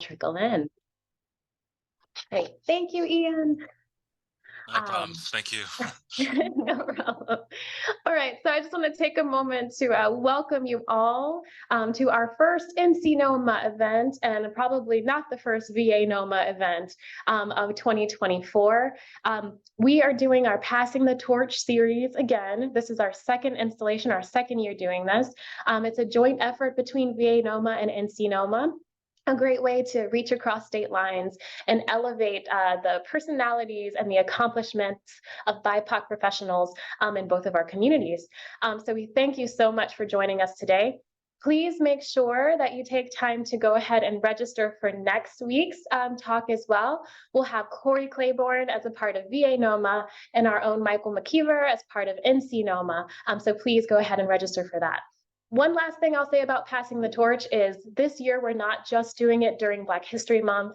trickle in. Great. Thank you, Ian. No problem. Thank you. No problem. All right, so I just want to take a moment to welcome you all to our first NCNOMA event, and probably not the first VA NOMA event of 2024. We are doing our Passing the Torch series again. This is our second installation, our second year doing this. It's a joint effort between VA NOMA and NCNOMA. A great way to reach across state lines and elevate the personalities and the accomplishments of BIPOC professionals in both of our communities. So we thank you so much for joining us today. Please make sure that you take time to go ahead and register for next week's talk as well. We'll have Corey Claiborne as a part of VA NOMA and our own Michael McKeever as part of NCNOMA. So please go ahead and register for that. One last thing I'll say about passing the torch is this year we're not just doing it during Black History Month.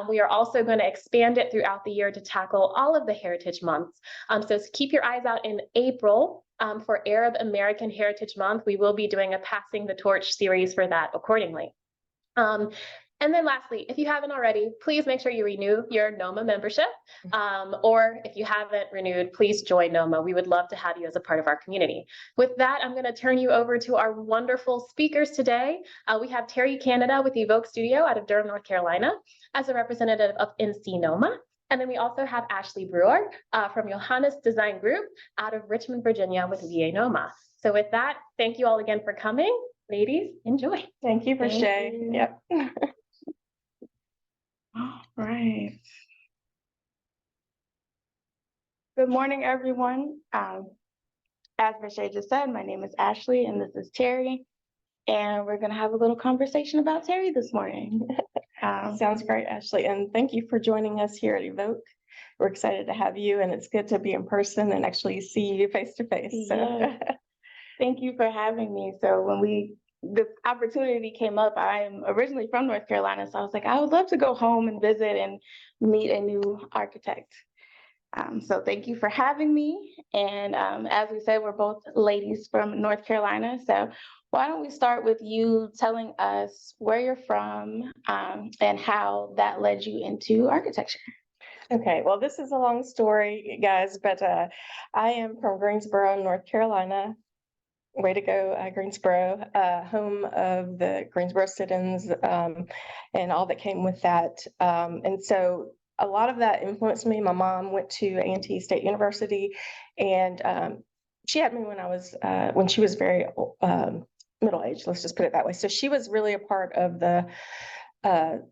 We are also going to expand it throughout the year to tackle all of the heritage months. So keep your eyes out in April for Arab American Heritage Month. We will be doing a Passing the Torch series for that accordingly. And then lastly, if you haven't already, please make sure you renew your NOMA membership. Or if you haven't renewed, please join NOMA. We would love to have you as a part of our community. With that, I'm going to turn you over to our wonderful speakers today. We have Teri Canada with EVOKE Studio out of Durham, North Carolina, as a representative of NCNOMA. And then we also have Ashleigh Brewer from Johannas Design Group out of Richmond, Virginia with VA NOMA. So with that, thank you all again for coming. Ladies, enjoy. Thank you for Shay. Yep. All right. Good morning, everyone. As Shay just said, my name is Ashleigh and this is Teri. And we're going to have a little conversation about Teri this morning. Sounds great, Ashleigh. And thank you for joining us here at EVOKE. We're excited to have you, and it's good to be in person and actually see you face to face. Yeah. Thank you for having me. So when this opportunity came up, I'm originally from North Carolina, so I was like, I would love to go home and visit and meet a new architect. So thank you for having me. And as we said, we're both ladies from North Carolina. So why don't we start with you telling us where you're from and how that led you into architecture? Okay, well, this is a long story, guys, but I am from Greensboro, North Carolina. Way to go, Greensboro, home of the Greensboro sit-ins and all that came with that. And so a lot of that influenced me. My mom went to A&T State University, and she had me when she was very middle-aged, let's just put it that way. So she was really a part of the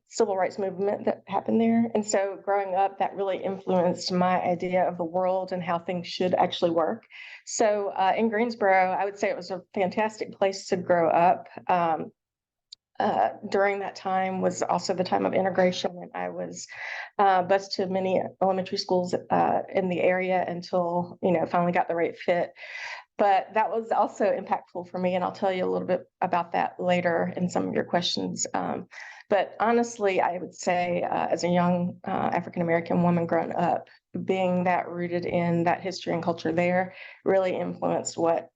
civil rights movement that happened there. And so growing up, that really influenced my idea of the world and how things should actually work. So in Greensboro, I would say it was a fantastic place to grow up. During that time was also the time of integration, and I was bused to many elementary schools in the area until, finally got the right fit. But that was also impactful for me, and I'll tell you a little bit about that later in some of your questions. But honestly, I would say as a young African-American woman growing up, being that rooted in that history and culture there really influenced what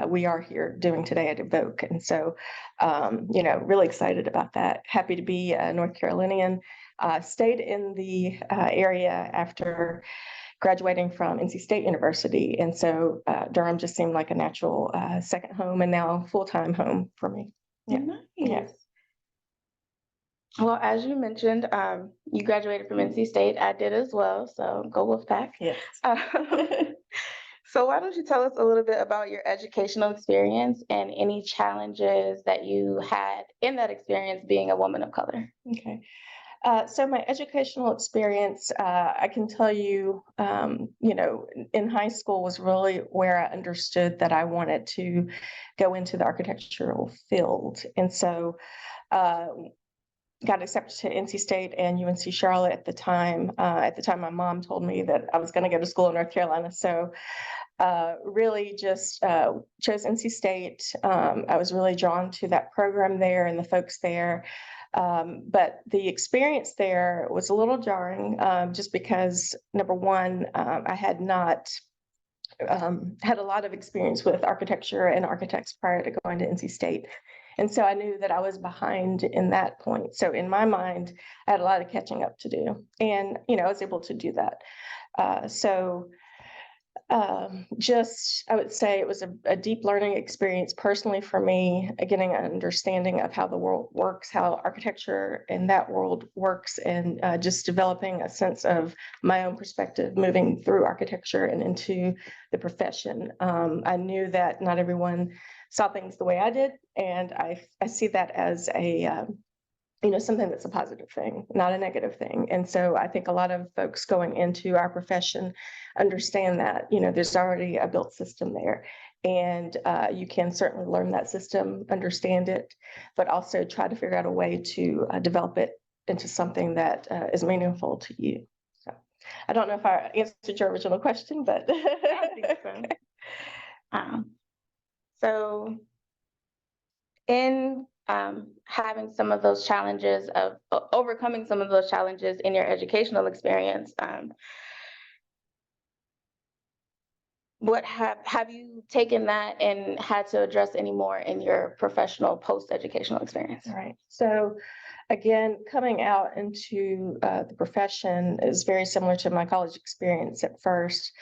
we are here doing today at EVOKE. And so, really excited about that. Happy to be a North Carolinian. Stayed in the area after graduating from NC State University. And so Durham just seemed like a natural second home and now full-time home for me. Yeah. Nice. Yeah. Well, as you mentioned, you graduated from NC State. I did as well, so go Wolfpack. Yes. So why don't you tell us a little bit about your educational experience and any challenges that you had in that experience being a woman of color? Okay. So my educational experience, I can tell you, in high school was really where I understood that I wanted to go into the architectural field. And so got accepted to NC State and UNC Charlotte at the time. At the time, my mom told me that I was going to go to school in North Carolina. So really just chose NC State. I was really drawn to that program there and the folks there. But the experience there was a little jarring just because, number one, I had not had a lot of experience with architecture and architects prior to going to NC State. And so I knew that I was behind in that point. So in my mind, I had a lot of catching up to do. And, I was able to do that. I would say it was a deep learning experience personally for me, getting an understanding of how the world works, how architecture in that world works, and just developing a sense of my own perspective moving through architecture and into the profession. I knew that not everyone saw things the way I did, and I see that as a something that's a positive thing, not a negative thing. And so I think a lot of folks going into our profession understand that, there's already a built system there. And you can certainly learn that system, understand it, but also try to figure out a way to develop it into something that is meaningful to you. So I don't know if I answered your original question, but I think so. So in having some of those challenges of overcoming some of those challenges in your educational experience, what have you taken that and had to address any more in your professional post-educational experience? All right. So again, coming out into the profession is very similar to my college experience at first.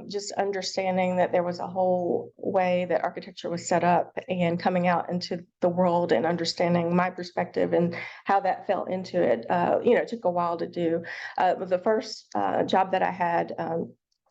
Just understanding that there was a whole way that architecture was set up, and coming out into the world and understanding my perspective and how that fell into it. It took a while to do. The first job that I had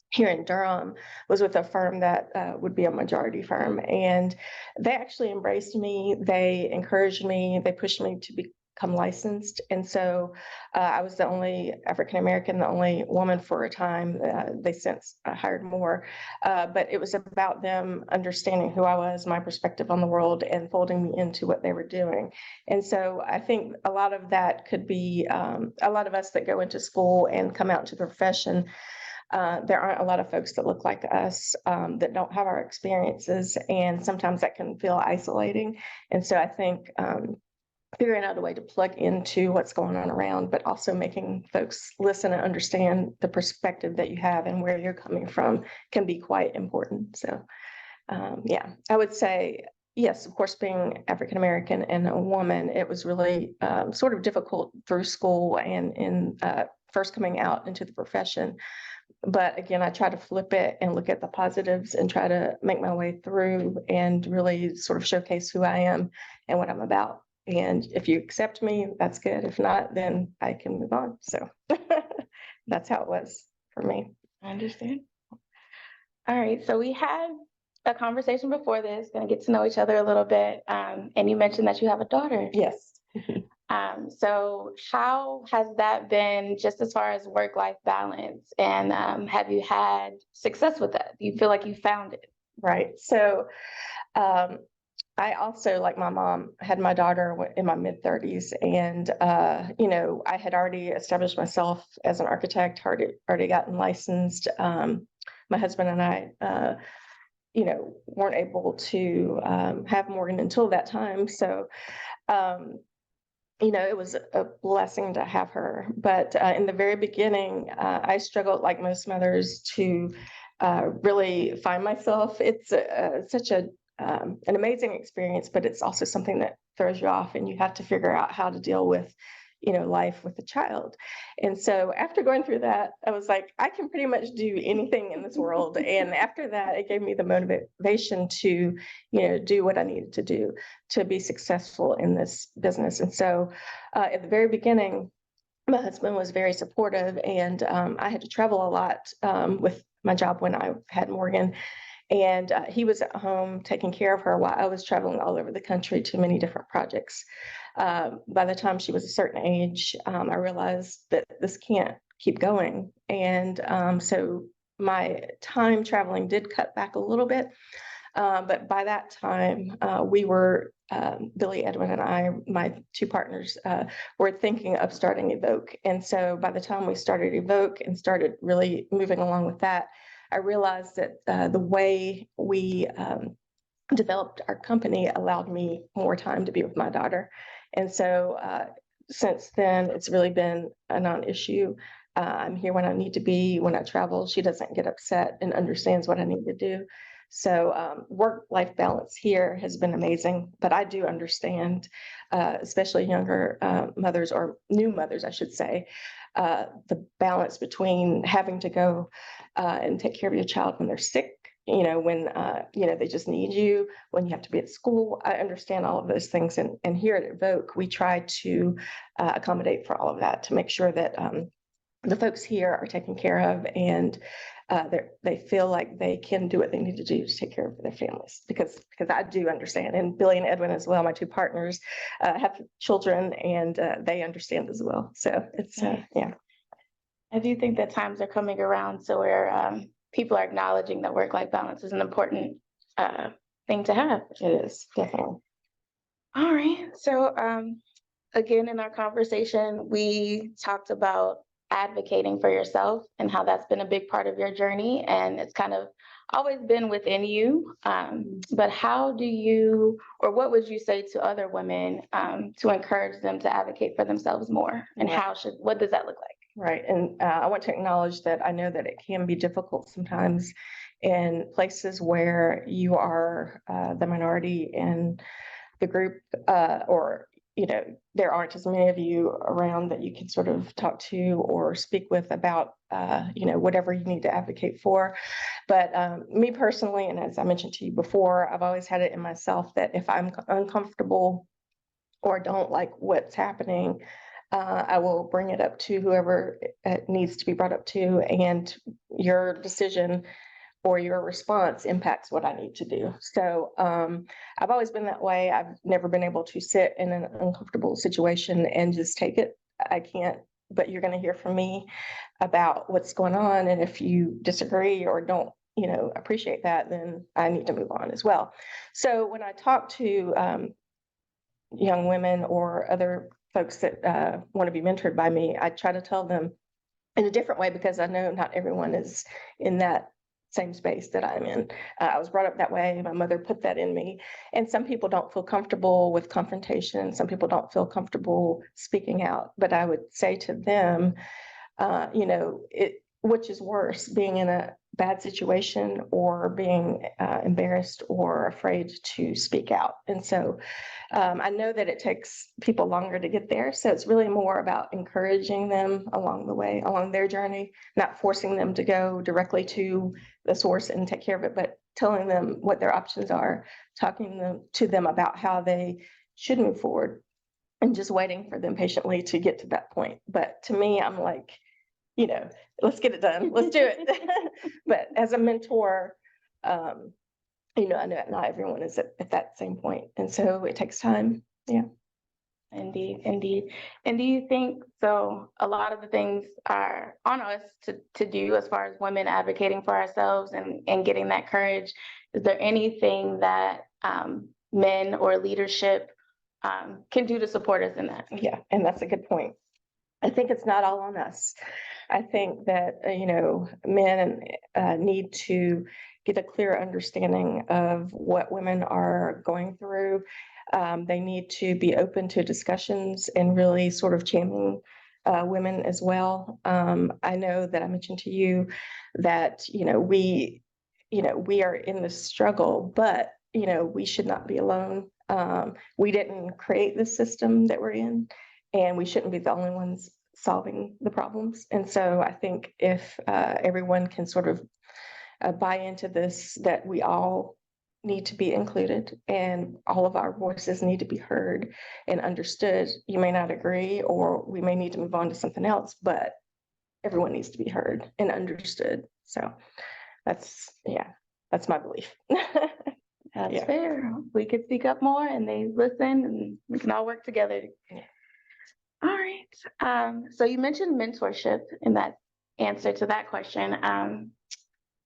here in Durham was with a firm that would be a majority firm, and they actually embraced me. They encouraged me. They pushed me to become licensed, and so I was the only African American, the only woman for a time. They since hired more, but it was about them understanding who I was, my perspective on the world, and folding me into what they were doing. And so I think a lot of that could be a lot of us that go into school and come out into the profession. There aren't a lot of folks that look like us that don't have our experiences, and sometimes that can feel isolating. And so I think figuring out a way to plug into what's going on around, but also making folks listen and understand the perspective that you have and where you're coming from can be quite important. So I would say, yes, of course, being African American and a woman, it was really sort of difficult through school and in first coming out into the profession. But again, I try to flip it and look at the positives and try to make my way through and really sort of showcase who I am and what I'm about. And if you accept me, that's good. If not, then I can move on. So that's how it was for me. I understand. All right. So we had a conversation before this, going to get to know each other a little bit. And you mentioned that you have a daughter. Yes. So how has that been just as far as work-life balance? And have you had success with that? Do you feel like you found it? Right. So I also, like my mom, had my daughter in my mid-30s, and I had already established myself as an architect, already gotten licensed. My husband and I weren't able to have Morgan until that time. So it was a blessing to have her. But in the very beginning, I struggled, like most mothers, to really find myself. It's such an amazing experience, but it's also something that throws you off, and you have to figure out how to deal with life with a child. And so after going through that, I was like, I can pretty much do anything in this world. And after that, it gave me the motivation to, do what I needed to do to be successful in this business. And so at the very beginning, my husband was very supportive, and I had to travel a lot with my job when I had Morgan. And he was at home taking care of her while I was traveling all over the country to many different projects. By the time she was a certain age, I realized that this can't keep going. And so my time traveling did cut back a little bit. But by that time, we were, Billy, Edwin, and I, my two partners, were thinking of starting EVOKE. And so by the time we started EVOKE and started really moving along with that, I realized that the way we developed our company allowed me more time to be with my daughter. And so since then, it's really been a non-issue. I'm here when I need to be. When I travel, she doesn't get upset and understands what I need to do. So work-life balance here has been amazing, but I do understand, especially younger mothers or new mothers, I should say, the balance between having to go and take care of your child when they're sick, when, they just need you, when you have to be at school. I understand all of those things. And here at EVOKE, we try to accommodate for all of that to make sure that the folks here are taken care of, and they feel like they can do what they need to do to take care of their families, because I do understand, and Billy and Edwin as well, my two partners, have children, and they understand as well. So it's yeah. I do think that times are coming around so where people are acknowledging that work-life balance is an important thing to have. It is, definitely. All right. So again, in our conversation, we talked about advocating for yourself and how that's been a big part of your journey, and it's kind of always been within you. But how do you, or what would you say to other women to encourage them to advocate for themselves more? And what does that look like? Right. And I want to acknowledge that I know that it can be difficult sometimes in places where you are the minority in the group, or there aren't as many of you around that you can sort of talk to or speak with about, whatever you need to advocate for. But me personally, and as I mentioned to you before, I've always had it in myself that if I'm uncomfortable or don't like what's happening, I will bring it up to whoever it needs to be brought up to, and your decision or your response impacts what I need to do. So I've always been that way. I've never been able to sit in an uncomfortable situation and just take it. I can't, but you're going to hear from me about what's going on. And if you disagree or don't, appreciate that, then I need to move on as well. So when I talk to young women or other folks that want to be mentored by me, I try to tell them in a different way, because I know not everyone is in that same space that I'm in. I was brought up that way. My mother put that in me. And some people don't feel comfortable with confrontation. Some people don't feel comfortable speaking out. But I would say to them, which is worse, being in a bad situation or being embarrassed or afraid to speak out. And so I know that it takes people longer to get there. So it's really more about encouraging them along the way, along their journey, not forcing them to go directly to the source and take care of it, but telling them what their options are, talking to them about how they should move forward, and just waiting for them patiently to get to that point. But to me, I'm like, let's get it done. Let's do it. But as a mentor, I know not everyone is at that same point. And so it takes time. Yeah. Indeed, indeed. And do you think, so a lot of the things are on us to do as far as women advocating for ourselves and getting that courage. Is there anything that men or leadership can do to support us in that? Yeah, and that's a good point. I think it's not all on us. I think that, men need to get a clear understanding of what women are going through. They need to be open to discussions and really sort of championing women as well. I know that I mentioned to you that, we are in this struggle, but, we should not be alone. We didn't create this system that we're in, and we shouldn't be the only ones solving the problems. And so I think if everyone can sort of buy into this, that we all need to be included and all of our voices need to be heard and understood. You may not agree, or we may need to move on to something else, but everyone needs to be heard and understood. So that's my belief. That's fair. We could speak up more and they listen, and we can all work together. Yeah. All right. So you mentioned mentorship in that answer to that question.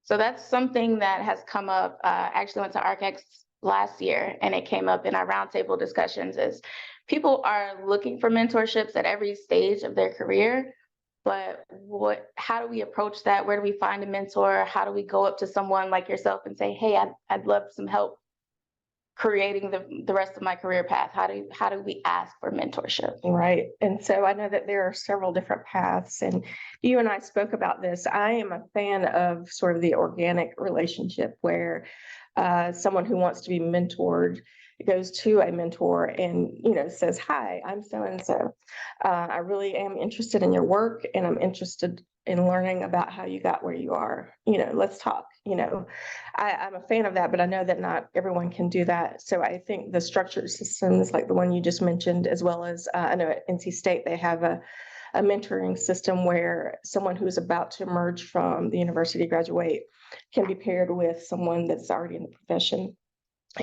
So that's something that has come up. Actually went to ArcX last year, and it came up in our roundtable discussions. Is people are looking for mentorships at every stage of their career, but how do we approach that? Where do we find a mentor? How do we go up to someone like yourself and say, hey, I'd love some help creating the rest of my career path? How do we ask for mentorship? Right. And so I know that there are several different paths, and you and I spoke about this. I am a fan of sort of the organic relationship where someone who wants to be mentored goes to a mentor and, says, "Hi, I'm so-and-so. I really am interested in your work, and I'm interested in learning about how you got where you are. Let's talk." I'm a fan of that, but I know that not everyone can do that. So I think the structured systems like the one you just mentioned, as well as I know at NC State, they have a mentoring system where someone who's about to emerge from the university, graduate, can be paired with someone that's already in the profession.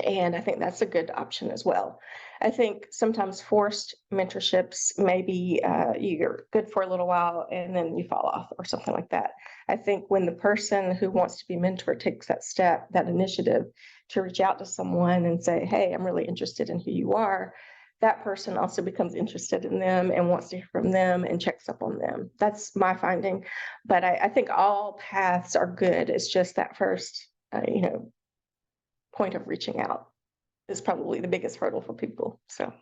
And I think that's a good option as well. I think sometimes forced mentorships, maybe you're good for a little while and then you fall off or something like that. I think when the person who wants to be mentored takes that step, that initiative to reach out to someone and say, "Hey, I'm really interested in who you are," that person also becomes interested in them and wants to hear from them and checks up on them. That's my finding. But I think all paths are good. It's just that first, point of reaching out is probably the biggest hurdle for people. So,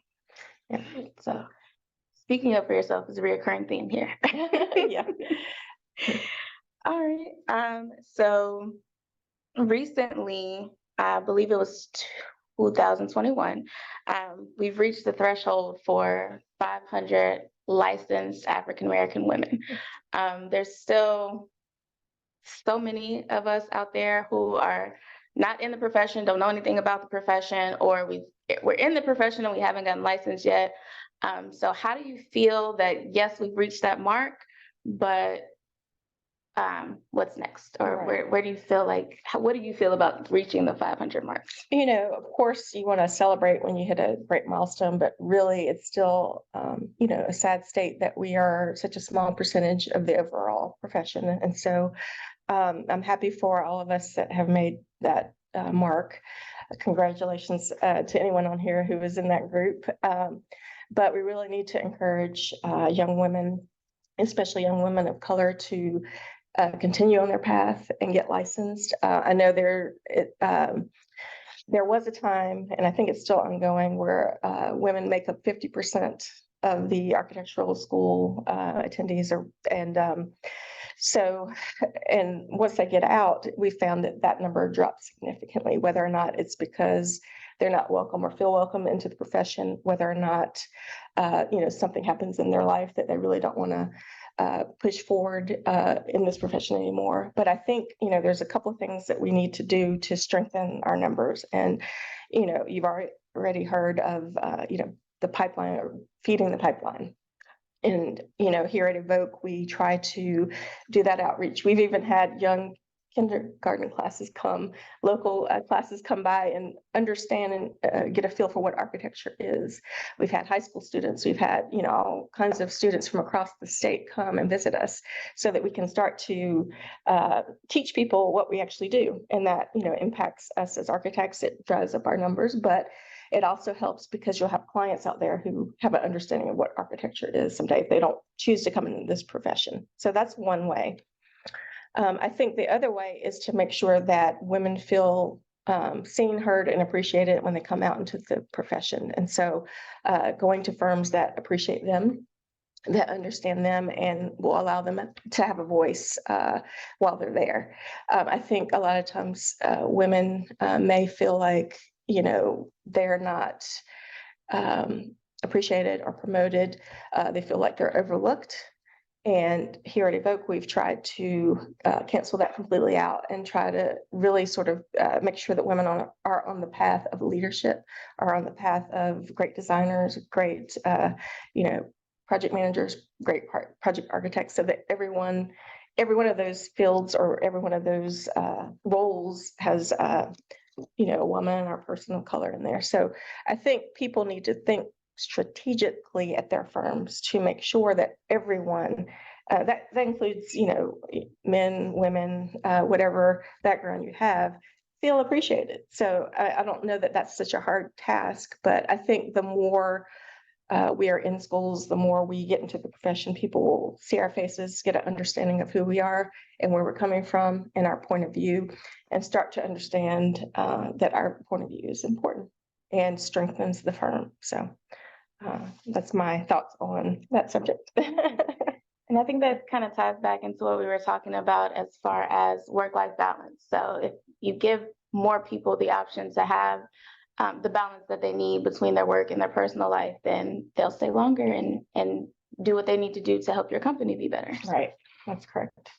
yeah. So speaking up for yourself is a recurring theme here. Yeah. All right. So recently, I believe it was 2021, we've reached the threshold for 500 licensed African American women. There's still so many of us out there who are not in the profession, don't know anything about the profession, or we're in the profession and we haven't gotten licensed yet. So how do you feel that, yes, we've reached that mark, but what's next? Or Right. where do you feel like, what do you feel about reaching the 500 mark? Of course, you want to celebrate when you hit a great milestone, but really it's still, a sad state that we are such a small percentage of the overall profession. And so I'm happy for all of us that have made that mark. Congratulations to anyone on here who was in that group. But we really need to encourage young women, especially young women of color, to continue on their path and get licensed. I know there was a time, and I think it's still ongoing, where women make up 50% of the architectural school attendees, and once they get out, we found that number drops significantly, whether or not it's because they're not welcome or feel welcome into the profession, whether or not, something happens in their life that they really don't want to push forward in this profession anymore. But I think, there's a couple of things that we need to do to strengthen our numbers. And, you've already heard of, the pipeline, or feeding the pipeline. And, here at EVOKE, we try to do that outreach. We've even had young kindergarten classes local classes come by and understand and get a feel for what architecture is. We've had high school students, we've had, all kinds of students from across the state come and visit us so that we can start to teach people what we actually do. And that, impacts us as architects. It drives up our numbers, but it also helps because you'll have clients out there who have an understanding of what architecture is someday if they don't choose to come into this profession. So that's one way. I think the other way is to make sure that women feel seen, heard, and appreciated when they come out into the profession. And so going to firms that appreciate them, that understand them, and will allow them to have a voice while they're there. I think a lot of times women may feel like, they're not appreciated or promoted. They feel like they're overlooked. And here at EVOKE, we've tried to cancel that completely out and try to really sort of make sure that women are on the path of leadership, are on the path of great designers, great, project managers, great project architects, so that every one of those fields or every one of those roles has a woman or a person of color in there. So I think people need to think strategically at their firms to make sure that everyone, that includes, men, women, whatever background you have, feel appreciated. So I don't know that that's such a hard task, but I think the more we are in schools, the more we get into the profession, people will see our faces, get an understanding of who we are and where we're coming from and our point of view, and start to understand that our point of view is important. and strengthens the firm. So that's my thoughts on that subject. And I think that kind of ties back into what we were talking about as far as work-life balance. So if you give more people the option to have the balance that they need between their work and their personal life, then they'll stay longer and do what they need to do to help your company be better. Right, that's correct.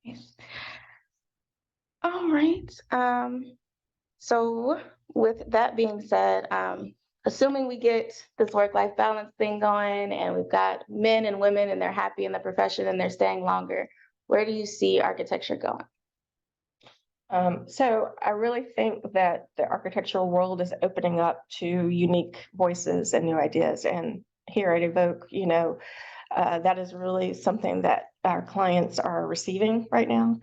Yes. All right. So with that being said, assuming we get this work-life balance thing going and we've got men and women and they're happy in the profession and they're staying longer, where do you see architecture going? So I really think that the architectural world is opening up to unique voices and new ideas. And here at EVOKE, that is really something that our clients are receiving right now.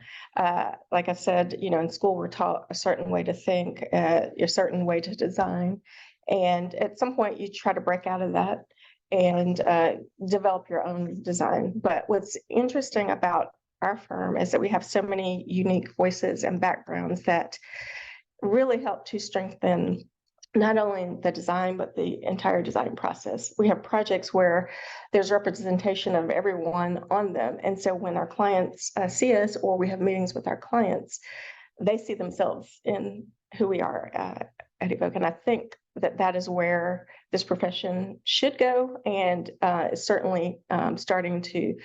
Like I said, in school, we're taught a certain way to think, a certain way to design. And at some point, you try to break out of that and develop your own design. But what's interesting about our firm is that we have so many unique voices and backgrounds that really help to strengthen not only the design, but the entire design process. We have projects where there's representation of everyone on them. And so when our clients see us, or we have meetings with our clients, they see themselves in who we are at EVOKE. And I think that that is where this profession should go, and is certainly starting to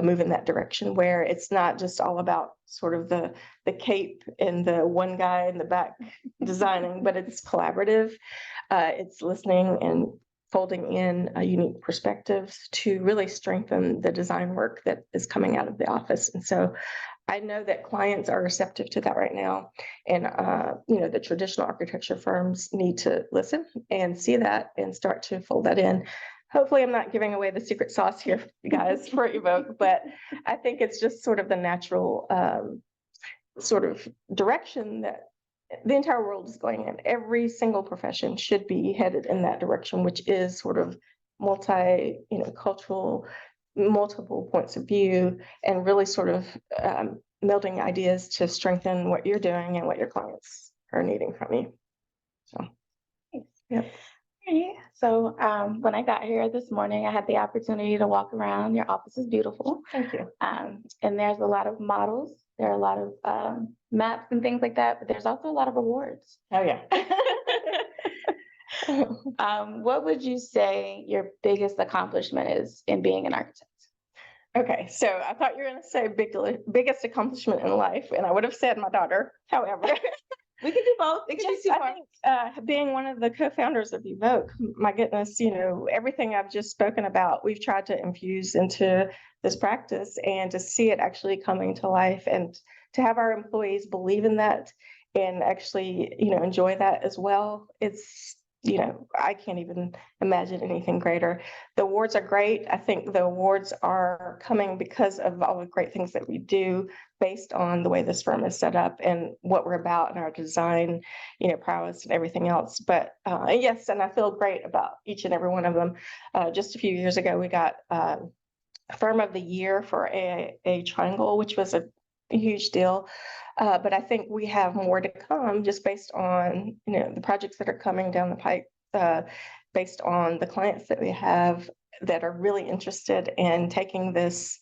move in that direction, where it's not just all about sort of the cape and the one guy in the back designing, but it's collaborative. It's listening and folding in unique perspectives to really strengthen the design work that is coming out of the office. And so I know that clients are receptive to that right now. And, the traditional architecture firms need to listen and see that and start to fold that in. Hopefully I'm not giving away the secret sauce here, guys, for EVOKE, but I think it's just sort of the natural sort of direction that the entire world is going in. Every single profession should be headed in that direction, which is sort of cultural, multiple points of view, and really sort of melding ideas to strengthen what you're doing and what your clients are needing from you. So, yeah. So when I got here this morning, I had the opportunity to walk around. Your office is beautiful. Thank you. And there's a lot of models. There are a lot of maps and things like that, but there's also a lot of awards. Oh, yeah. What would you say your biggest accomplishment is in being an architect? Okay, so I thought you were going to say biggest accomplishment in life, and I would have said my daughter. However, we can do both. We can do two I think being one of the co-founders of EVOKE, my goodness, everything I've just spoken about, we've tried to infuse into this practice, and to see it actually coming to life, and to have our employees believe in that and actually, enjoy that as well. It's, I can't even imagine anything greater. The awards are great. I think the awards are coming because of all the great things that we do based on the way this firm is set up and what we're about and our design, prowess and everything else. But yes, and I feel great about each and every one of them. Just a few years ago, we got Firm of the Year for a Triangle, which was a huge deal. But I think we have more to come, just based on, the projects that are coming down the pipe, based on the clients that we have that are really interested in taking this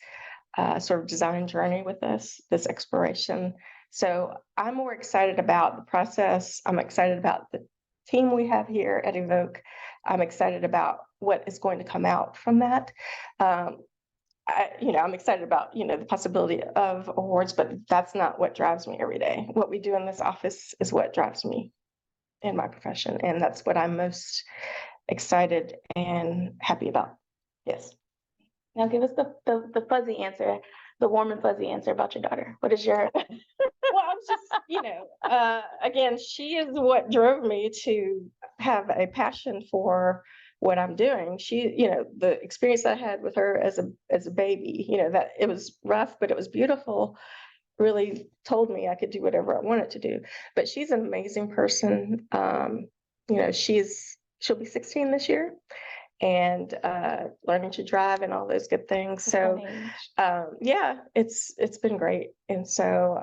sort of design journey with us, this exploration. So I'm more excited about the process. I'm excited about the team we have here at EVOKE. I'm excited about what is going to come out from that. I'm excited about, the possibility of awards, but that's not what drives me every day. What we do in this office is what drives me in my profession. And that's what I'm most excited and happy about. Yes. Now give us the fuzzy answer, the warm and fuzzy answer about your daughter. What is your... Well, I'm just, again, she is what drove me to have a passion for what I'm doing. She, the experience I had with her as a baby, that it was rough, but it was beautiful, really told me I could do whatever I wanted to do. But she's an amazing person. She'll be 16 this year. and learning to drive and all those good things. So yeah, it's been great. And so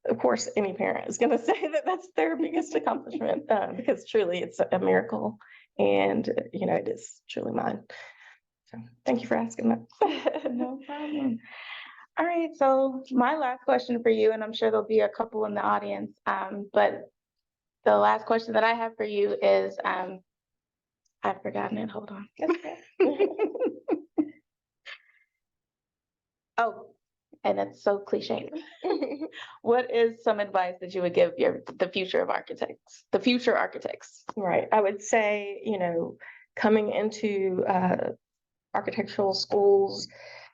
of course any parent is going to say that that's their biggest accomplishment, because truly it's a miracle, and you know, it is truly mine. So thank you for asking that. No problem. All right, so my last question for you, and I'm sure there'll be a couple in the audience, but the last question that I have for you is, I've forgotten it, hold on. Oh, and it's so cliche. What is some advice that you would give the future architects? Right, I would say, you know, coming into architectural schools,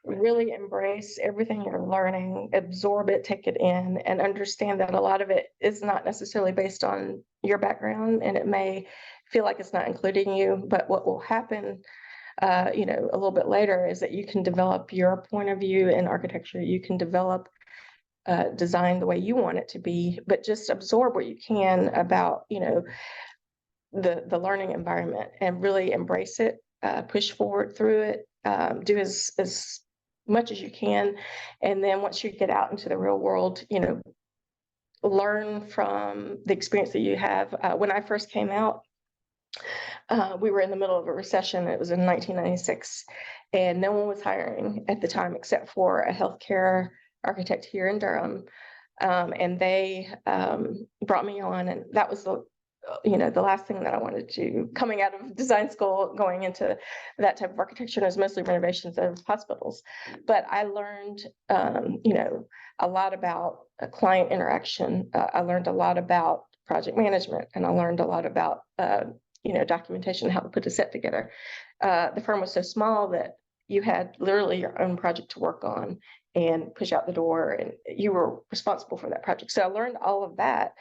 really embrace everything you're learning, absorb it, take it in, and understand that a lot of it is not necessarily based on your background, and it may feel like it's not including you, but what will happen, you know, a little bit later is that you can develop your point of view in architecture. You can develop design the way you want it to be, but just absorb what you can about, you know, the learning environment, and really embrace it, push forward through it, do as much as you can. And then once you get out into the real world, you know, learn from the experience that you have. When I first came out, we were in the middle of a recession. It was in 1996, and no one was hiring at the time except for a healthcare architect here in Durham. And they brought me on, and that was the last thing that I wanted to do coming out of design school, going into that type of architecture. And it was mostly renovations of hospitals. But I learned, you know, a lot about client interaction. I learned a lot about project management, and I learned a lot about, you know, documentation, how to put a set together. The firm was so small that you had literally your own project to work on and push out the door, and you were responsible for that project. So I learned all of that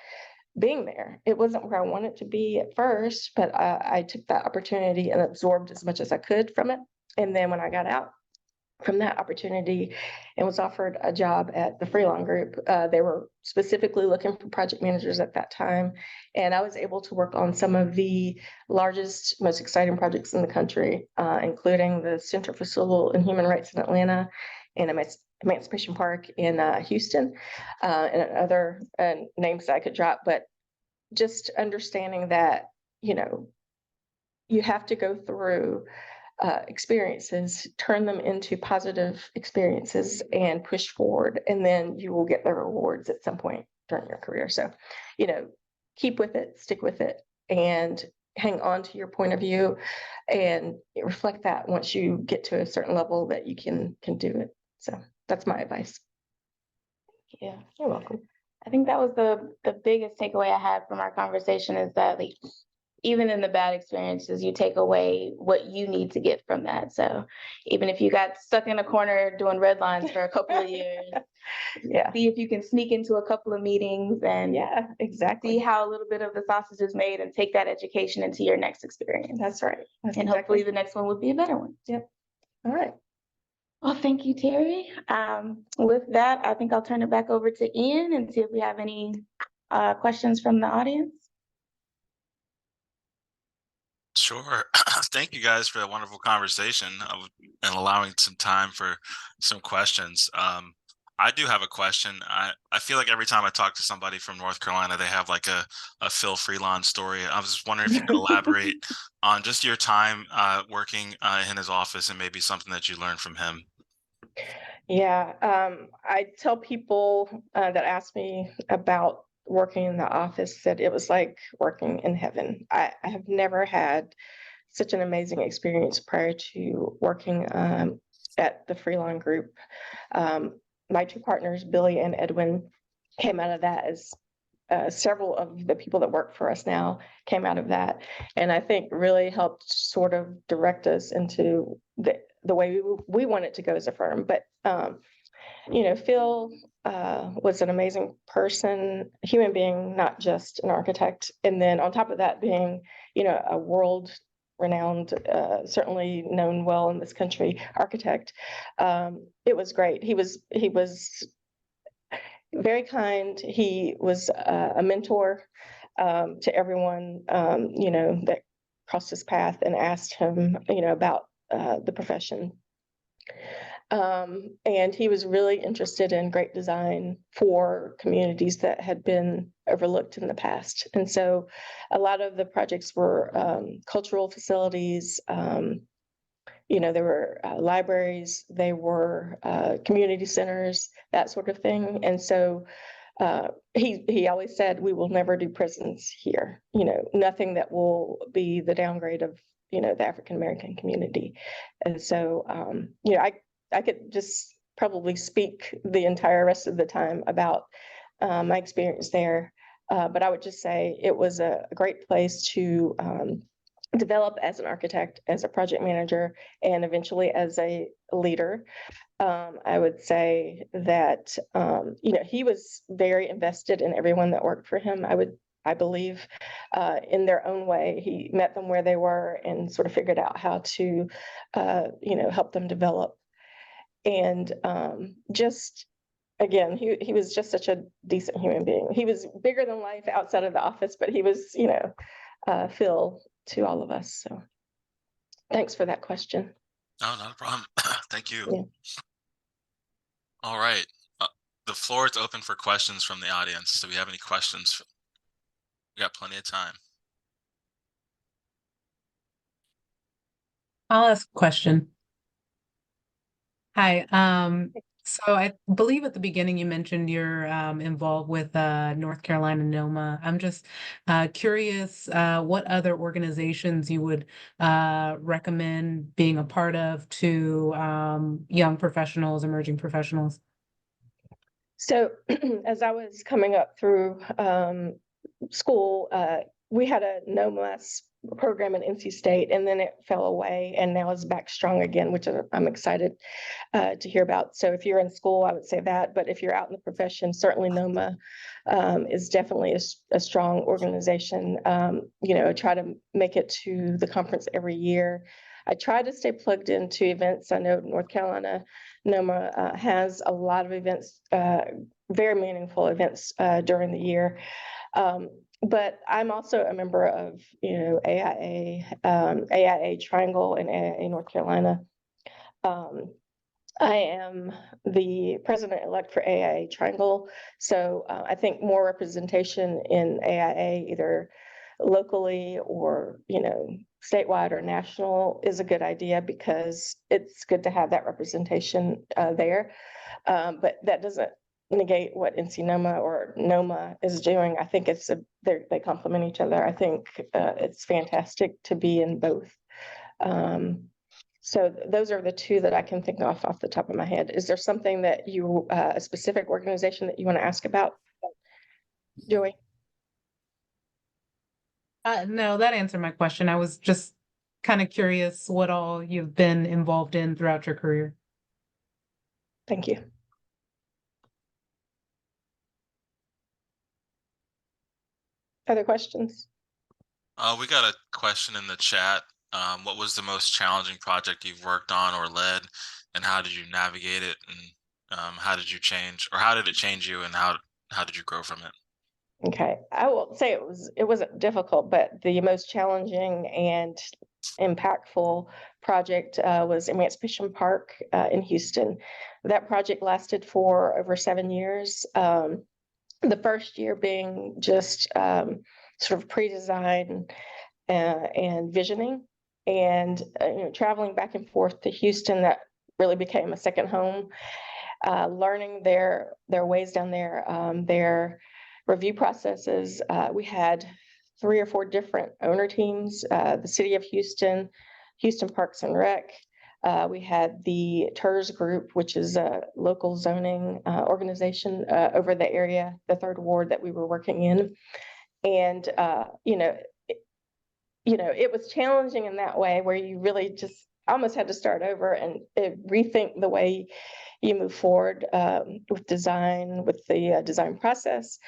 being there. It wasn't where I wanted to be at first, but I took that opportunity and absorbed as much as I could from it. And then when I got out from that opportunity and was offered a job at the Freelon Group, they were specifically looking for project managers at that time. And I was able to work on some of the largest, most exciting projects in the country, including the Center for Civil and Human Rights in Atlanta, and Emancipation Park in Houston, and other names that I could drop. But just understanding that, you know, you have to go through experiences, turn them into positive experiences, and push forward, and then you will get the rewards at some point during your career. So, you know, keep with it, stick with it, and hang on to your point of view, and reflect that once you get to a certain level that you can do it. So that's my advice. Yeah, you're welcome. I think that was the biggest takeaway I had from our conversation, is that, like, even in the bad experiences, you take away what you need to get from that. So even if you got stuck in a corner doing red lines for a couple of years, yeah, see if you can sneak into a couple of meetings and exactly see how a little bit of the sausage is made, and take that education into your next experience. That's right. That's and exactly. Hopefully the next one would be a better one. Yep. All right. Well, thank you, Teri. With that, I think I'll turn it back over to Ian and see if we have any questions from the audience. Sure. Thank you guys for that wonderful conversation and allowing some time for some questions. I do have a question. I feel like every time I talk to somebody from North Carolina, they have like a Phil Freelon story. I was just wondering if you could elaborate on just your time working in his office, and maybe something that you learned from him. Yeah, I tell people that ask me about working in the office that it was like working in heaven. I have never had such an amazing experience prior to working at the Freelon Group. My two partners, Billy and Edwin, came out of that, as several of the people that work for us now came out of that, and I think really helped sort of direct us into the way we want it to go as a firm. But you know, Phil was an amazing person, a human being, not just an architect. And then on top of that, being, you know, a world-renowned, certainly known well in this country, architect. It was great. He was very kind. He was a mentor to everyone, you know, that crossed his path and asked him, about the profession. And he was really interested in great design for communities that had been overlooked in the past. And so a lot of the projects were cultural facilities, there were libraries, they were community centers, that sort of thing. And so he always said, we will never do prisons here, nothing that will be the downgrade of, the African-American community. And so, I could just probably speak the entire rest of the time about my experience there. But I would just say it was a great place to develop as an architect, as a project manager, and eventually as a leader. I would say that, he was very invested in everyone that worked for him. I believe, in their own way, he met them where they were and sort of figured out how to, help them develop. And just, again, he was just such a decent human being. He was bigger than life outside of the office, but he was, Phil to all of us. So thanks for that question. No, not a problem. Thank you. Yeah. All right. The floor is open for questions from the audience. Do we have any questions? We got plenty of time. I'll ask a question. Hi. So I believe at the beginning you mentioned you're involved with North Carolina NOMA. I'm just curious what other organizations you would recommend being a part of to young professionals, emerging professionals. So as I was coming up through school, we had a NOMA program in NC State, and then it fell away, and now it's back strong again, which I'm excited to hear about. So if you're in school, I would say that, but if you're out in the profession, certainly NOMA is definitely a strong organization. I try to make it to the conference every year. I try to stay plugged into events. I know North Carolina NOMA has a lot of events, very meaningful events during the year. But I'm also a member of, AIA Triangle and AIA North Carolina. I am the president-elect for AIA Triangle. So I think more representation in AIA, either locally or, statewide or national, is a good idea, because it's good to have that representation there. But that doesn't negate what NCNOMA or NOMA is doing. I think they complement each other. I think it's fantastic to be in both. So those are the two that I can think of off the top of my head. Is there something that a specific organization that you want to ask about, Joey? No, that answered my question. I was just kind of curious what all you've been involved in throughout your career. Thank you. Other questions? We got a question in the chat. What was the most challenging project you've worked on or led, and how did you navigate it, and how did it change you, and how did you grow from it? Okay, I won't say it wasn't difficult, but the most challenging and impactful project was Emancipation Park in Houston. That project lasted for over 7 years. The first year being just sort of pre-design and visioning, and traveling back and forth to Houston. That really became a second home. Learning their ways down there, their review processes. We had 3 or 4 different owner teams, the City of Houston, Houston Parks and Rec. We had the TERS group, which is a local zoning organization over the area, the 3rd Ward that we were working in. And, it was challenging in that way, where you really just almost had to start over and rethink the way you move forward with design, with the design process.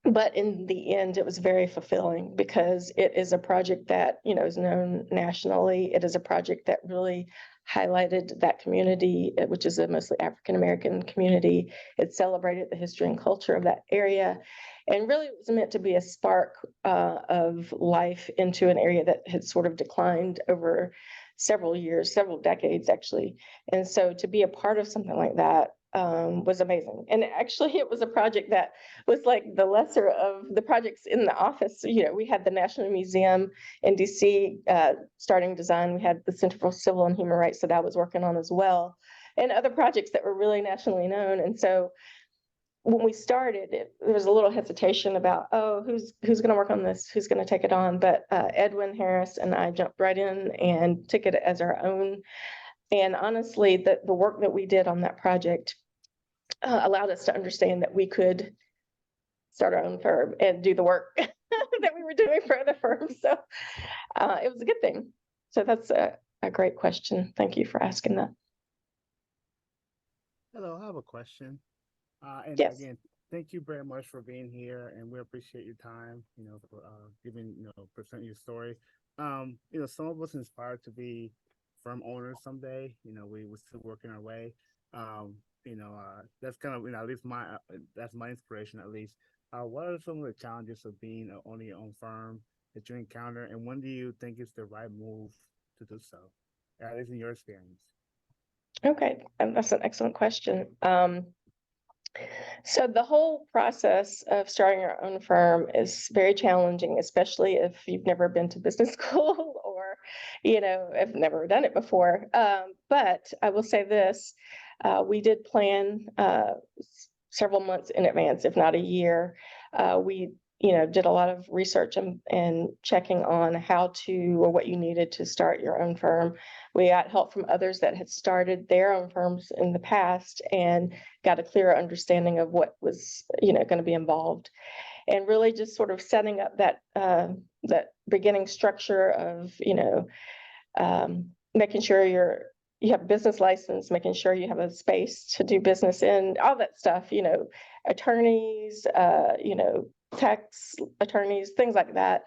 But in the end, it was very fulfilling, because it is a project that, is known nationally. It is a project that really highlighted that community, which is a mostly African-American community. It celebrated the history and culture of that area. And really it was meant to be a spark of life into an area that had sort of declined over several years, several decades actually. And so to be a part of something like that was amazing. And actually it was a project that was like the lesser of the projects in the office. You know, we had the National Museum in DC starting design. We had the Center for Civil and Human Rights that I was working on as well, and other projects that were really nationally known. And so when we started, there was a little hesitation about, oh, who's going to work on this? Who's going to take it on? But Edwin Harris and I jumped right in and took it as our own. And honestly, the work that we did on that project allowed us to understand that we could start our own firm and do the work that we were doing for other firms. So it was a good thing. So that's a great question. Thank you for asking that. Hello, I have a question. And Yes. again, thank you very much for being here, and we appreciate your time, for giving, present your story. Some of us inspired to be firm owners someday. We're still working our way. That's kind of, at least that's my inspiration, at least. What are some of the challenges of being owning your own firm that you encounter, and when do you think it's the right move to do so, at least in your experience? Okay, and that's an excellent question. So the whole process of starting your own firm is very challenging, especially if you've never been to business school or, have never done it before. But I will say this, we did plan several months in advance, if not a year. We did a lot of research and checking on how to, or what you needed to start your own firm. We got help from others that had started their own firms in the past and got a clearer understanding of what was, going to be involved. And really just sort of setting up that beginning structure of, making sure you have a business license, making sure you have a space to do business in, all that stuff, attorneys, tax attorneys, things like that.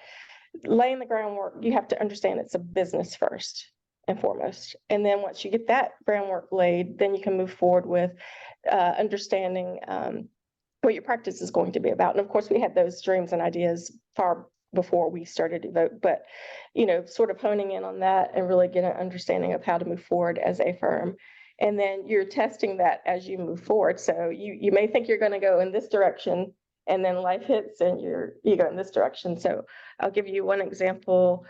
Laying the groundwork, you have to understand it's a business first and foremost. And then once you get that groundwork laid, then you can move forward with understanding what your practice is going to be about. And of course, we had those dreams and ideas far before we started EVOKE, but sort of honing in on that and really getting an understanding of how to move forward as a firm. And then you're testing that as you move forward. So you may think you're going to go in this direction, and then life hits and you go in this direction. So I'll give you one example.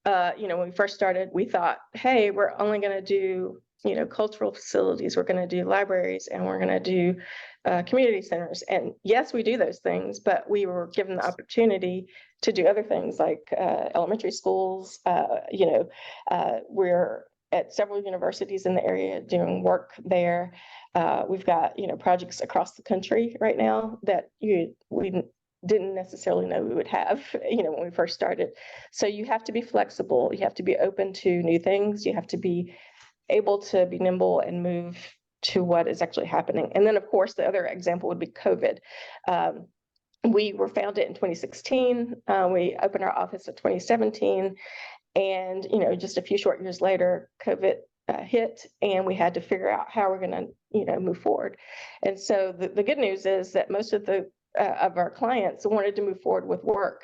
When we first started, we thought, hey, we're only going to do, cultural facilities. We're going to do libraries, and we're going to do community centers. And yes, we do those things, but we were given the opportunity to do other things like elementary schools. We're at several universities in the area doing work there. We've got, projects across the country right now that we didn't necessarily know we would have, when we first started. So you have to be flexible. You have to be open to new things. You have to be able to be nimble and move to what is actually happening. And then, of course, the other example would be COVID. We were founded in 2016. We opened our office in 2017. And, just a few short years later, COVID hit, and we had to figure out how we're going to, move forward. And so the good news is that most of our clients wanted to move forward with work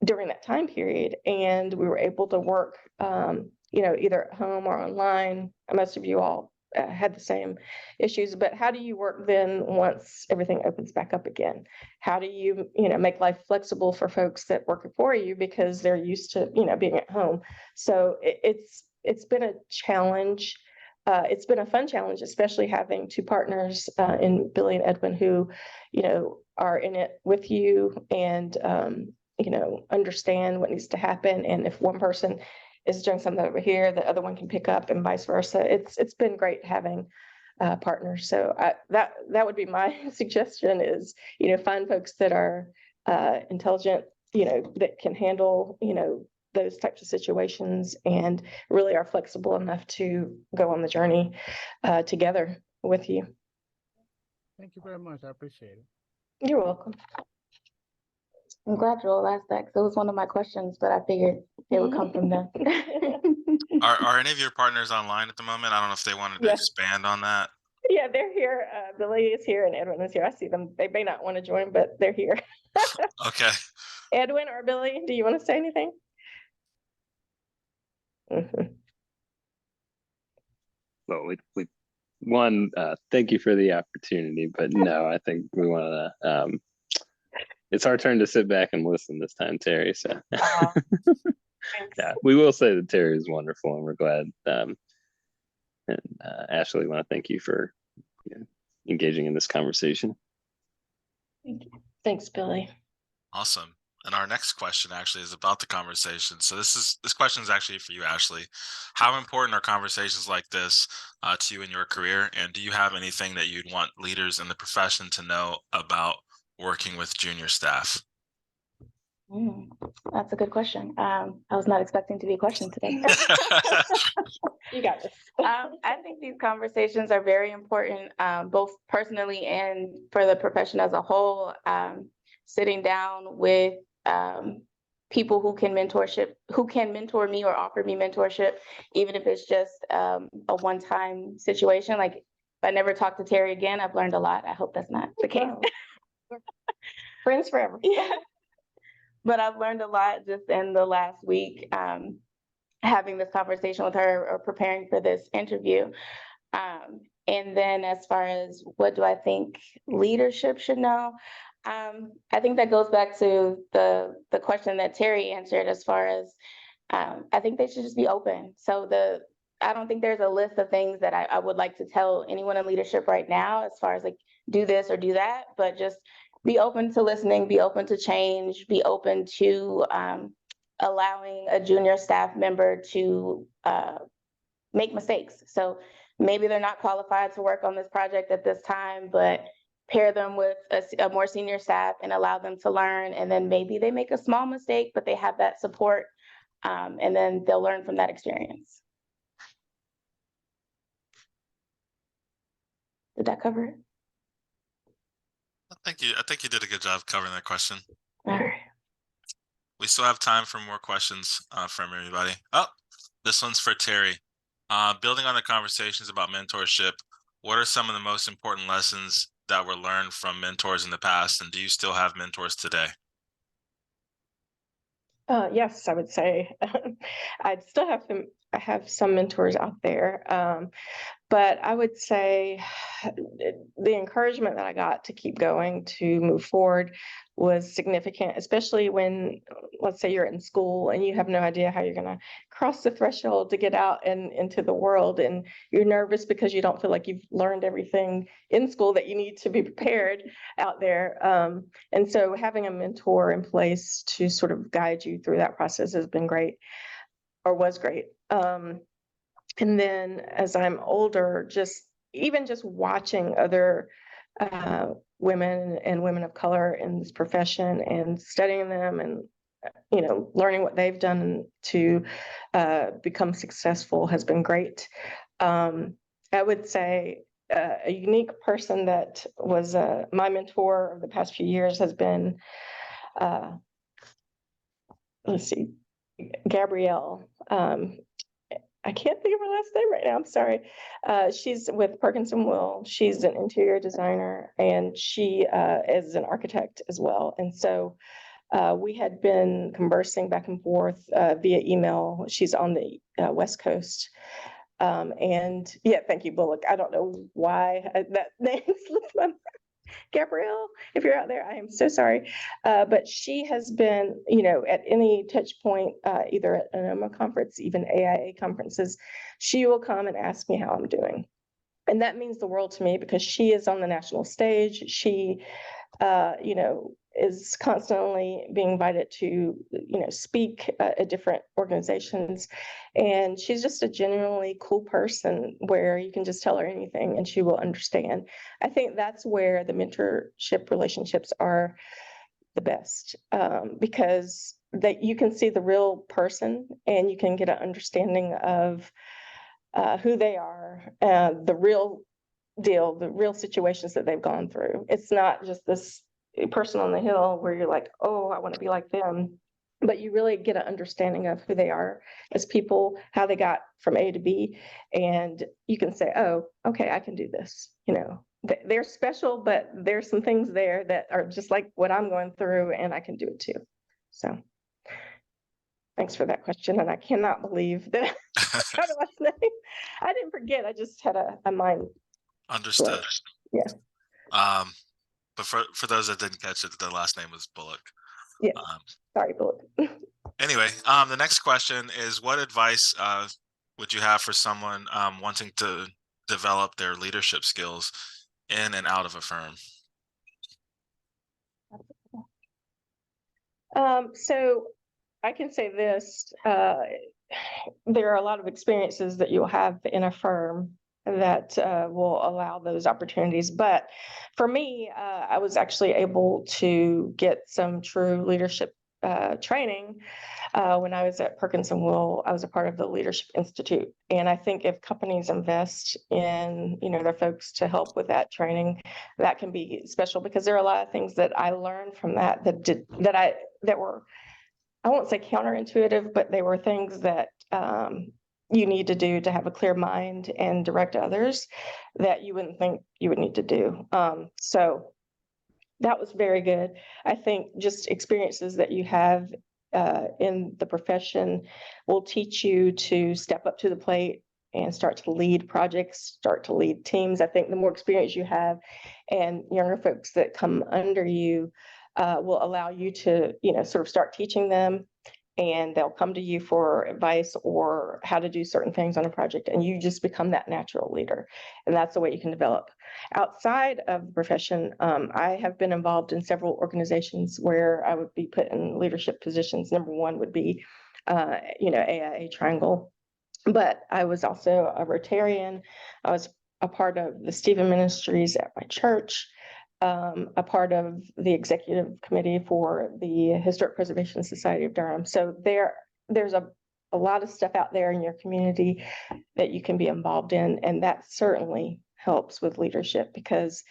during that time period. And we were able to work, either at home or online. Most of you all had the same issues, but how do you work then once everything opens back up again? How do you, make life flexible for folks that work for you because they're used to, being at home? So it's been a challenge. It's been a fun challenge, especially having two partners in Billy and Edwin who, are in it with you and, understand what needs to happen. And if one person is doing something over here, the other one can pick up, and vice versa. It's been great having partners. So that would be my suggestion is, find folks that are intelligent, that can handle, those types of situations and really are flexible enough to go on the journey together with you. Thank you very much. I appreciate it. You're welcome. I'm glad Joel asked that, because it was one of my questions, but I figured it would come from them. Are any of your partners online at the moment? I don't know if they wanted to Yes. expand on that. Yeah, they're here. Billy is here and Edwin is here. I see them. They may not want to join, but they're here. Okay. Edwin or Billy, do you want to say anything? Well, thank you for the opportunity, but no, I think we want to, it's our turn to sit back and listen this time, Teri. So yeah, we will say that Teri is wonderful and we're glad. And Ashleigh, I want to thank you for engaging in this conversation. Thank you. Thanks, Billy. Awesome. And our next question actually is about the conversation. So this question is actually for you, Ashleigh. How important are conversations like this to you in your career? And do you have anything that you'd want leaders in the profession to know about working with junior staff? That's a good question. I was not expecting to be questioned today. You got this. I think these conversations are very important, both personally and for the profession as a whole. Sitting down with people who can mentor me or offer me mentorship, even if it's just a one-time situation. Like, if I never talk to Teri again, I've learned a lot. I hope that's not the case. Friends forever. Yeah. But I've learned a lot just in the last week, having this conversation with her or preparing for this interview. And then as far as what do I think leadership should know? I think that goes back to the question that Teri answered, as far as I think they should just be open. So I don't think there's a list of things that I would like to tell anyone in leadership right now, as far as like do this or do that, but just be open to listening, be open to change, be open to allowing a junior staff member to make mistakes. So maybe they're not qualified to work on this project at this time, but pair them with a more senior staff and allow them to learn. And then maybe they make a small mistake, but they have that support, and then they'll learn from that experience. Did that cover it? I think you did a good job covering that question. All right. We still have time for more questions from everybody. Oh, this one's for Teri. Building on the conversations about mentorship, what are some of the most important lessons that were learned from mentors in the past, and do you still have mentors today? Yes, I would say I still have them. I have some mentors out there, but I would say the encouragement that I got to keep going, to move forward, was significant, especially when, let's say, you're in school and you have no idea how you're going to cross the threshold to get out and into the world, and you're nervous because you don't feel like you've learned everything in school that you need to be prepared out there. And so having a mentor in place to sort of guide you through that process has been great, or was great. And then as I'm older, just watching other women and women of color in this profession and studying them and, learning what they've done to become successful has been great. I would say a unique person that was my mentor over the past few years has been, let's see, Gabrielle. I can't think of her last name right now. I'm sorry. She's with Perkinson Will. She's an interior designer, and she is an architect as well. And so we had been conversing back and forth via email. She's on the West Coast. And yeah, thank you, Bullock. I don't know why that name slipped my mind. Gabrielle, if you're out there, I am so sorry. But she has been, at any touch point, either at an NCNOMA conference, even AIA conferences, she will come and ask me how I'm doing. And that means the world to me, because she is on the national stage. She, is constantly being invited to, speak at different organizations. And she's just a genuinely cool person where you can just tell her anything and she will understand. I think that's where the mentorship relationships are the best, because you can see the real person and you can get an understanding of who they are, the real deal, the real situations that they've gone through. It's not just this person on the hill where you're like, oh, I want to be like them. But you really get an understanding of who they are as people, how they got from A to B. And you can say, oh, okay, I can do this. They're special, but there's some things there that are just like what I'm going through, and I can do it too. So thanks for that question. And I cannot believe that I got the last name. I didn't forget. I just had a mind. Understood. Yeah. But for those that didn't catch it, the last name was Bullock. Yeah. Sorry, Bullock. Anyway, the next question is, what advice would you have for someone wanting to develop their leadership skills in and out of a firm? So I can say this, there are a lot of experiences that you'll have in a firm that will allow those opportunities. But for me, I was actually able to get some true leadership training when I was at Perkins & Will. I was a part of the Leadership Institute. And I think if companies invest in, their folks to help with that training, that can be special, because there are a lot of things that I learned from that were, I won't say counterintuitive, but they were things that you need to do to have a clear mind and direct others that you wouldn't think you would need to do. So that was very good. I think just experiences that you have in the profession will teach you to step up to the plate and start to lead projects, start to lead teams. I think the more experience you have and younger folks that come under you will allow you to, sort of start teaching them, and they'll come to you for advice or how to do certain things on a project, and you just become that natural leader. And that's the way you can develop. Outside of the profession, I have been involved in several organizations where I would be put in leadership positions. Number one would be, AIA Triangle, but I was also a Rotarian. I was a part of the Stephen Ministries at my church, a part of the executive committee for the Historic Preservation Society of Durham. So there's a lot of stuff out there in your community that you can be involved in, and that certainly helps with leadership, because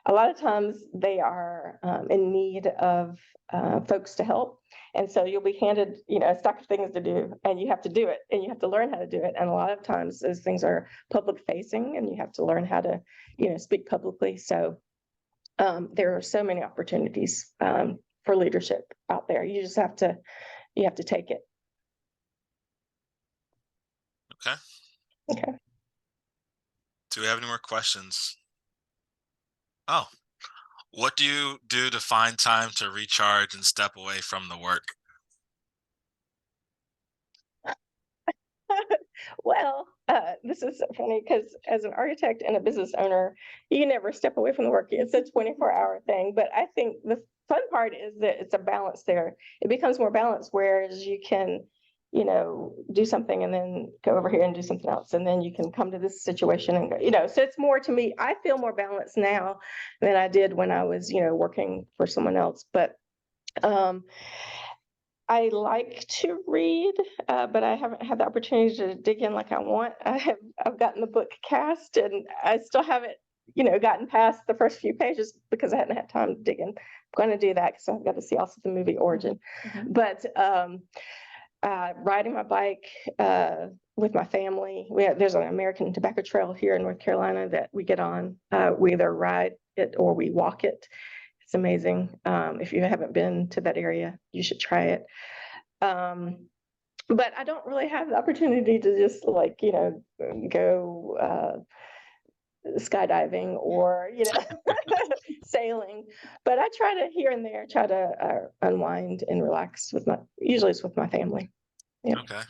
a lot of times they are in need of folks to help. And so you'll be handed, a stack of things to do, and you have to do it, and you have to learn how to do it. And a lot of times those things are public facing, and you have to learn how to, speak publicly. So there are so many opportunities for leadership out there. You just have to take it. Okay. Okay. Do we have any more questions? Oh, what do you do to find time to recharge and step away from the work? Well, this is so funny, because as an architect and a business owner, you never step away from the work. It's a 24-hour thing. But I think the fun part is that it's a balance there. It becomes more balanced, whereas you can, do something and then go over here and do something else. And then you can come to this situation and go, so it's more, to me, I feel more balanced now than I did when I was, working for someone else. But I like to read, but I haven't had the opportunity to dig in like I want. I've gotten the book cast, and I still haven't, gotten past the first few pages because I hadn't had time to dig in. I'm going to do that because I've got to see also the movie Origin. Mm-hmm. But riding my bike with my family. There's an American tobacco trail here in North Carolina that we get on. We either ride it or we walk it. It's amazing. If you haven't been to that area, you should try it. But I don't really have the opportunity to just go skydiving or, sailing. But I try to here and there, try to unwind and relax usually it's with my family. Yeah. Okay,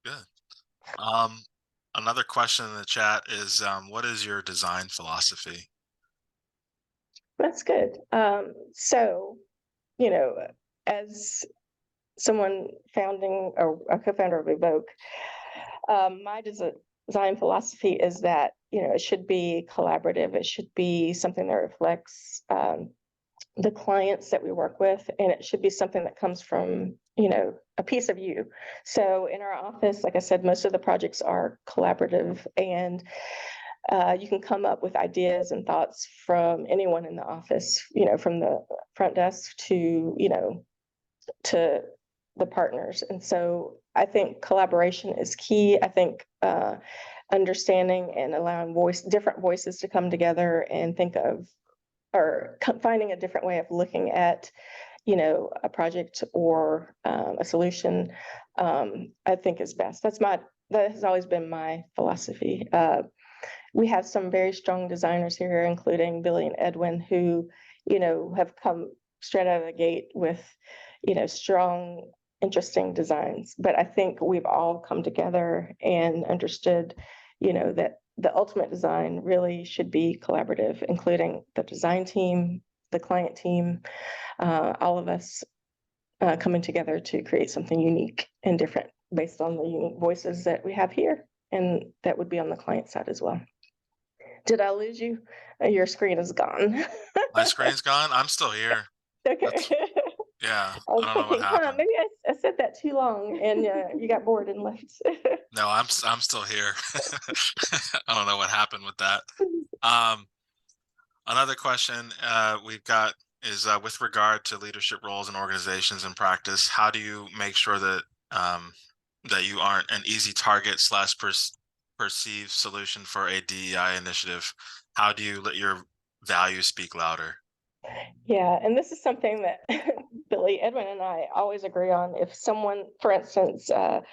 good. Another question in the chat is, what is your design philosophy? That's good. So, as someone founding or a co-founder of EVOKE, my design philosophy is that, it should be collaborative. It should be something that reflects the clients that we work with, and it should be something that comes from, a piece of you. So in our office, like I said, most of the projects are collaborative, and you can come up with ideas and thoughts from anyone in the office, from the front desk to, to the partners. And so I think collaboration is key. I think understanding and allowing different voices to come together and think of, or finding a different way of looking at, a project or a solution, I think is best. That has always been my philosophy. We have some very strong designers here, including Billy and Edwin, who, have come straight out of the gate with, strong, interesting designs. But I think we've all come together and understood, that the ultimate design really should be collaborative, including the design team, the client team, all of us coming together to create something unique and different based on the unique voices that we have here, and that would be on the client side as well. Did I lose you? Your screen is gone. My screen's gone. I'm still here. Okay. Yeah, I was I don't know what thinking, happened. maybe I said that too long and you got bored and left. No, I'm still here. I don't know what happened with that. Another question we've got is with regard to leadership roles in organizations and practice. How do you make sure that that you aren't an easy target / perceived solution for a DEI initiative? How do you let your values speak louder? Yeah, and this is something that Billy, Edwin, and I always agree on. If someone, for instance, a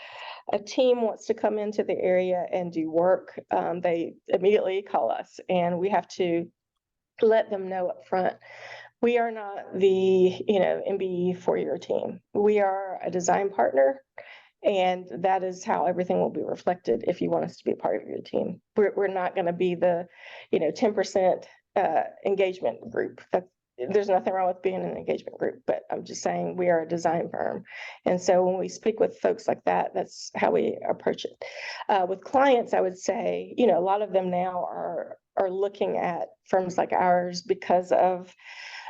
team wants to come into the area and do work, they immediately call us, and we have to let them know up front. We are not the, MBE for your team. We are a design partner, and that is how everything will be reflected if you want us to be a part of your team. We're not going to be the, 10% engagement group. There's nothing wrong with being an engagement group, but I'm just saying we are a design firm. And so when we speak with folks like that, that's how we approach it. With clients, I would say, a lot of them now are looking at firms like ours because of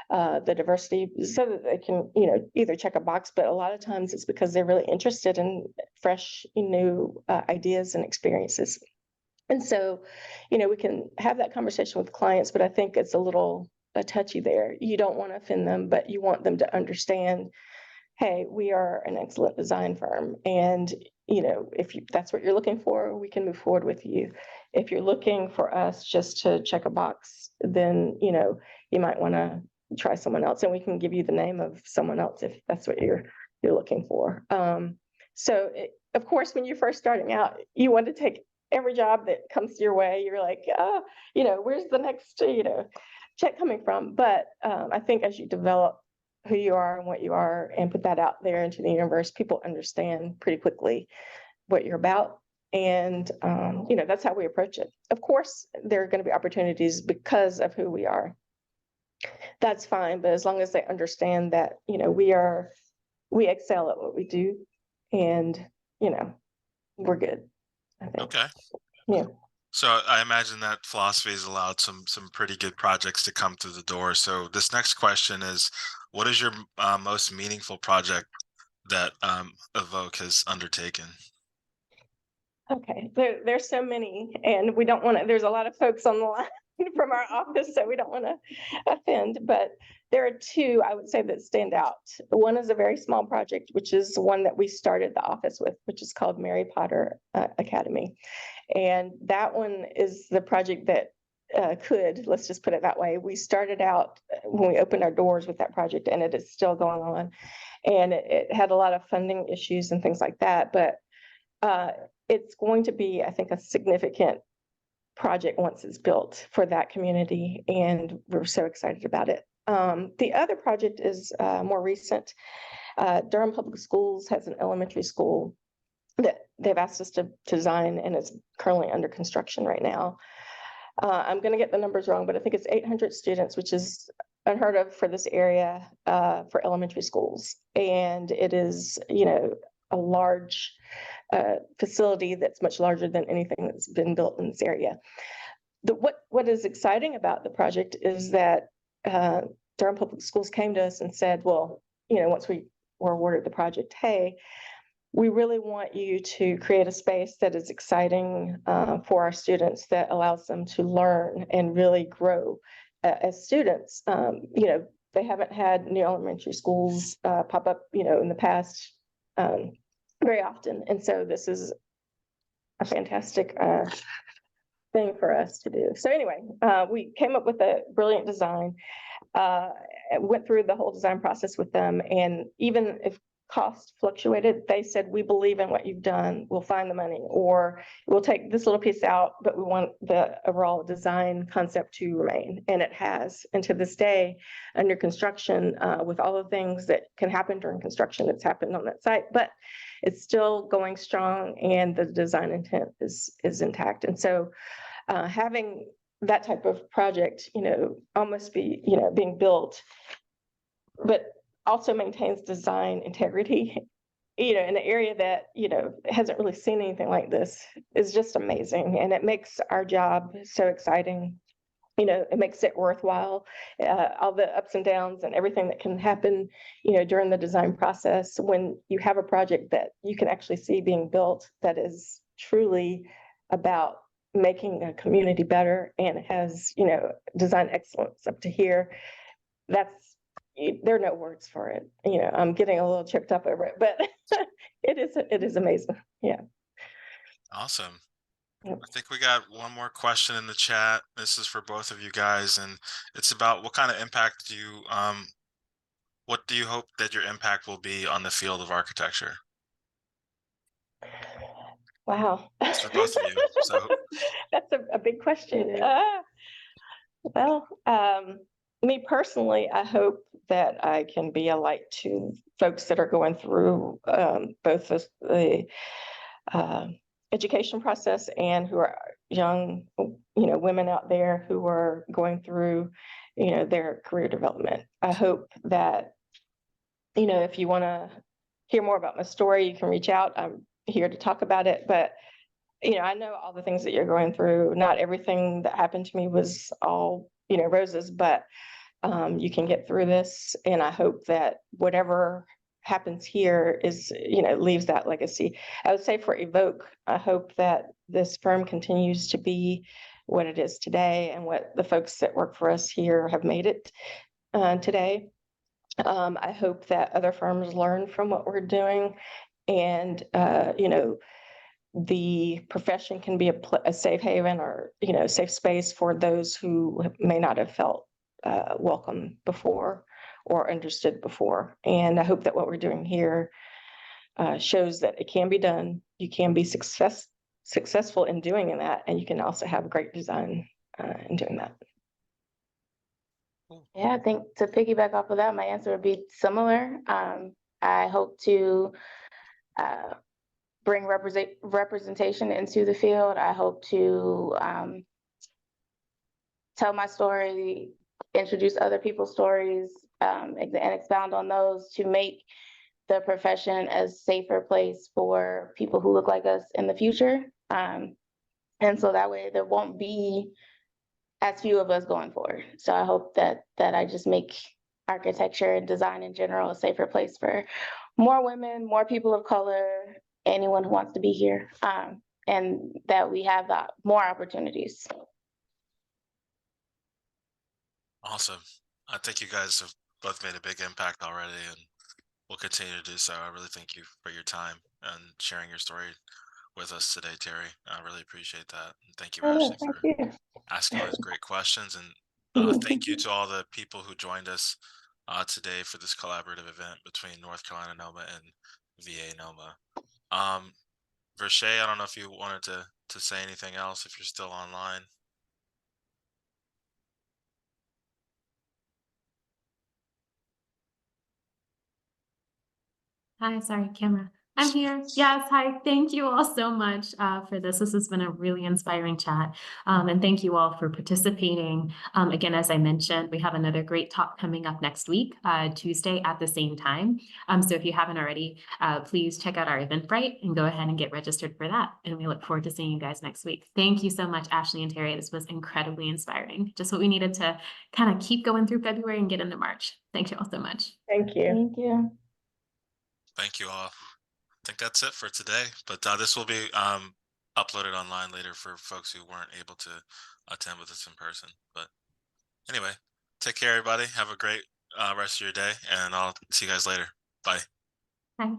the diversity, so that they can, either check a box, but a lot of times it's because they're really interested in fresh, new ideas and experiences. And so, we can have that conversation with clients, but I think it's a little touchy there. You don't want to offend them, but you want them to understand, hey, we are an excellent design firm. And, if that's what you're looking for, we can move forward with you. If you're looking for us just to check a box, then, you might want to try someone else, and we can give you the name of someone else if that's what you're looking for. Of course, when you're first starting out, you want to take every job that comes your way. You're like, where's the next, check coming from? But I think as you develop who you are and what you are and put that out there into the universe, people understand pretty quickly what you're about. And, that's how we approach it. Of course, there are going to be opportunities because of who we are. That's fine. But as long as they understand that, we excel at what we do, and, we're good, I think. Okay. Yeah. So I imagine that philosophy has allowed some pretty good projects to come through the door. So this next question is, what is your most meaningful project that EVOKE has undertaken? Okay, there's so many, and we don't want to, there's a lot of folks on the line from our office, so we don't want to offend, but there are two I would say that stand out. One is a very small project, which is one that we started the office with, which is called Mary Potter Academy. And that one is the project that let's just put it that way. We started out when we opened our doors with that project, and it is still going on. And it had a lot of funding issues and things like that, but it's going to be, I think, a significant project once it's built for that community, and we're so excited about it. The other project is more recent. Durham Public Schools has an elementary school that they've asked us to design, and it's currently under construction right now. I'm going to get the numbers wrong, but I think it's 800 students, which is unheard of for this area for elementary schools. And it is, a large facility that's much larger than anything that's been built in this area. What is exciting about the project is that Durham Public Schools came to us and said, well, once we were awarded the project, hey, we really want you to create a space that is exciting for our students, that allows them to learn and really grow as students. They haven't had new elementary schools pop up, in the past very often. And so this is a fantastic thing for us to do. So anyway, we came up with a brilliant design, went through the whole design process with them. And even if cost fluctuated, they said, we believe in what you've done, we'll find the money, or we'll take this little piece out, but we want the overall design concept to remain. And it has. And to this day, under construction, with all the things that can happen during construction, it's happened on that site, but it's still going strong, and the design intent is intact. And so having that type of project, almost be, being built, but also maintains design integrity, in an area that, hasn't really seen anything like this, is just amazing. And it makes our job so exciting. It makes it worthwhile, all the ups and downs and everything that can happen, during the design process, when you have a project that you can actually see being built that is truly about making a community better, and it has, design excellence up to here. There are no words for it. I'm getting a little tripped up over it, but it is amazing. Yeah. Awesome. Yep. I think we got one more question in the chat. This is for both of you guys, and it's about what kind of impact what do you hope that your impact will be on the field of architecture? Wow. It's for both of you. So That's a big question. Me personally, I hope that I can be a light to folks that are going through both the education process, and who are young, women out there who are going through, their career development. I hope that, if you want to hear more about my story, you can reach out. I'm here to talk about it, but I know all the things that you're going through. Not everything that happened to me was all, roses, but you can get through this. And I hope that whatever happens here is, leaves that legacy. I would say for EVOKE, I hope that this firm continues to be what it is today, and what the folks that work for us here have made it today. I hope that other firms learn from what we're doing, and, the profession can be a safe haven, or, safe space for those who may not have felt welcome before or understood before. And I hope that what we're doing here shows that it can be done. You can be successful in doing that, and you can also have great design in doing that. Yeah, I think to piggyback off of that, my answer would be similar. I hope to bring representation into the field. I hope to tell my story, introduce other people's stories, and expound on those, to make the profession a safer place for people who look like us in the future. And so that way there won't be as few of us going forward. So I hope that I just make architecture and design in general a safer place for more women, more people of color, anyone who wants to be here, and that we have more opportunities. awesome. I think you guys have both made a big impact already, and will continue to do so. I really thank you for your time and sharing your story with us today, Teri. I really appreciate that. And thank you, Ashleigh, for asking those great questions. And thank you to all the people who joined us today for this collaborative event between North Carolina NOMA and VA NOMA. Vershay, I don't know if you wanted to say anything else, if you're still online. Hi, sorry, camera. I'm here. Yes, hi. Thank you all so much for this. This has been a really inspiring chat. And thank you all for participating. Again, as I mentioned, we have another great talk coming up next week, Tuesday at the same time. So if you haven't already, please check out our Eventbrite and go ahead and get registered for that. And we look forward to seeing you guys next week. Thank you so much, Ashleigh and Teri. This was incredibly inspiring. Just what we needed to kind of keep going through February and get into March. Thank you all so much. Thank you. Thank you. Thank you all. think that's it for today, but this will be uploaded online later for folks who weren't able to attend with us in person. But anyway, take care, everybody. Have a great rest of your day, and I'll see you guys later. Bye. Bye.